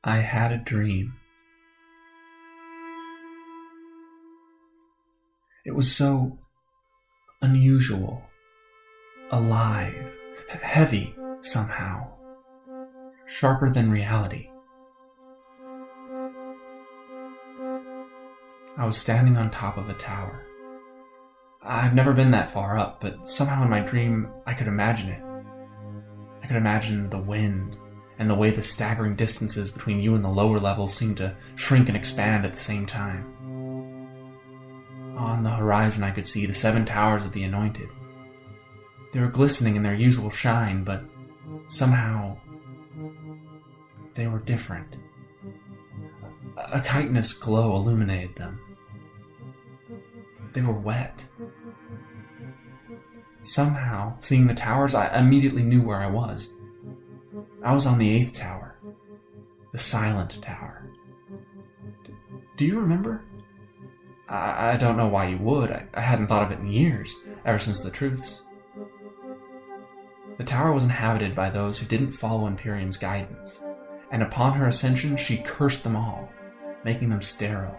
I had a dream. It was so unusual, alive, heavy somehow, sharper than reality. I was standing on top of a tower. I've never been that far up, but somehow in my dream I could imagine it. I could imagine the wind and the way the staggering distances between you and the lower levels seemed to shrink and expand at the same time. On the horizon I could see the 7 towers of the Anointed. They were glistening in their usual shine, but somehow they were different. A chitinous glow illuminated them. They were wet. Somehow, seeing the towers, I immediately knew where I was. I was on the 8th tower, the silent tower. Do you remember? I don't know why you would. I hadn't thought of it in years, ever since the truths. The tower was inhabited by those who didn't follow Empyrean's guidance, and upon her ascension she cursed them all, making them sterile.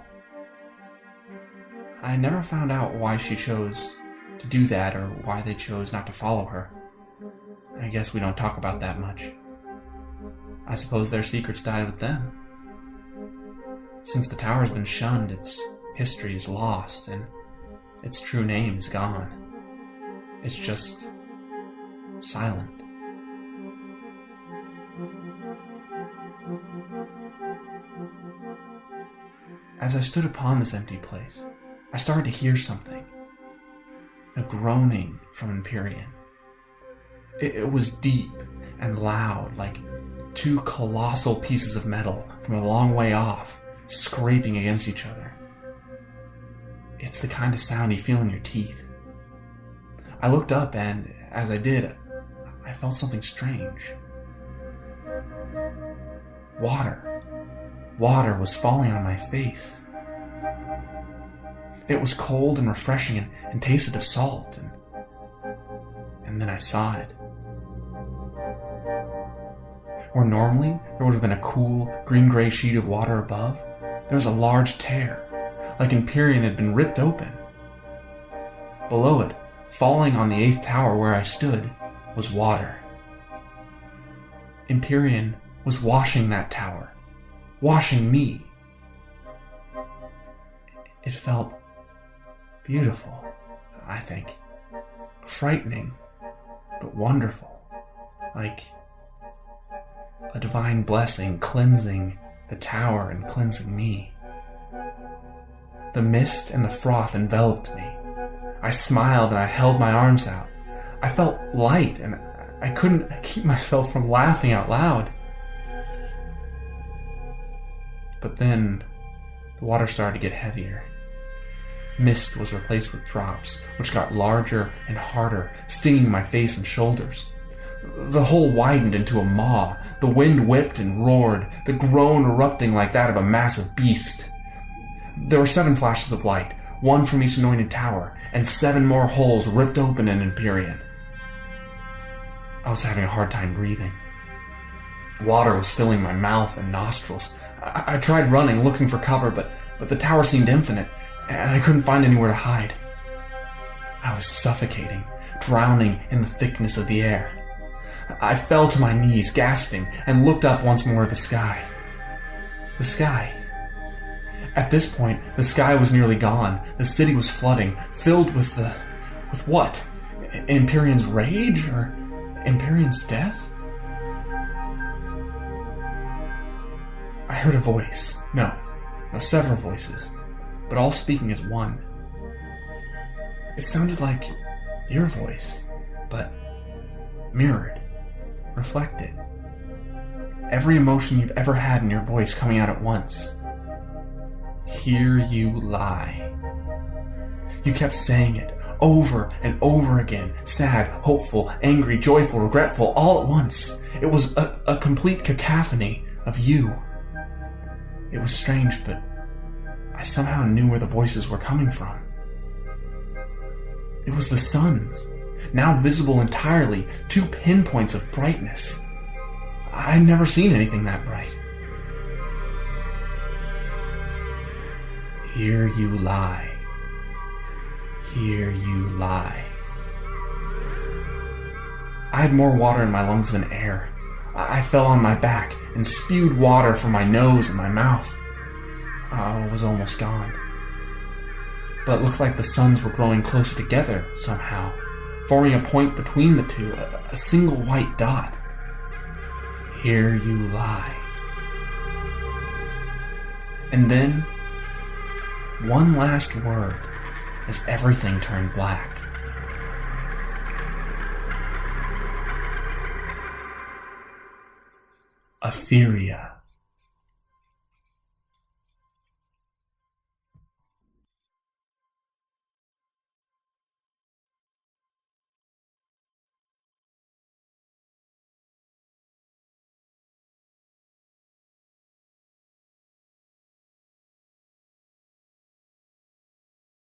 I never found out why she chose to do that or why they chose not to follow her. I guess we don't talk about that much. I suppose their secrets died with them. Since the tower's been shunned, its history is lost and its true name is gone. It's just silent. As I stood upon this empty place, I started to hear something. A groaning from Empyrean. It was deep and loud, like 2 colossal pieces of metal from a long way off, scraping against each other. It's the kind of sound you feel in your teeth. I looked up and, as I did, I felt something strange. Water. Water was falling on my face. It was cold and refreshing and tasted of salt, and then I saw it. Where normally there would have been a cool, green-gray sheet of water above, there was a large tear, like Empyrean had been ripped open. Below it, falling on the 8th tower where I stood, was water. Empyrean was washing that tower, washing me. It felt beautiful, I think. Frightening, but wonderful. Like a divine blessing cleansing the tower and cleansing me. The mist and the froth enveloped me. I smiled and I held my arms out. I felt light and I couldn't keep myself from laughing out loud. But then the water started to get heavier. Mist was replaced with drops, which got larger and harder, stinging my face and shoulders. The hole widened into a maw. The wind whipped and roared, the groan erupting like that of a massive beast. There were 7 flashes of light, 1 from each anointed tower, and 7 more holes ripped open in Empyrean. I was having a hard time breathing. Water was filling my mouth and nostrils. I tried running, looking for cover, but the tower seemed infinite, and I couldn't find anywhere to hide. I was suffocating, drowning in the thickness of the air. I fell to my knees, gasping, and looked up once more at the sky. The sky. At this point, the sky was nearly gone. The city was flooding, filled with what? Empyrean's rage? Or Empyrean's death? I heard a voice. No, several voices, but all speaking as one. It sounded like your voice, but mirrored, reflected. Every emotion you've ever had in your voice coming out at once. Here you lie. You kept saying it over and over again, sad, hopeful, angry, joyful, regretful, all at once. It was a complete cacophony of you. It was strange, but I somehow knew where the voices were coming from. It was the sun's, now visible entirely, 2 pinpoints of brightness. I'd never seen anything that bright. Here you lie. Here you lie. I had more water in my lungs than air. I fell on my back and spewed water from my nose and my mouth. I was almost gone. But it looked like the suns were growing closer together somehow, forming a point between the two, a single white dot. Here you lie. And then, one last word as everything turned black. Etheria.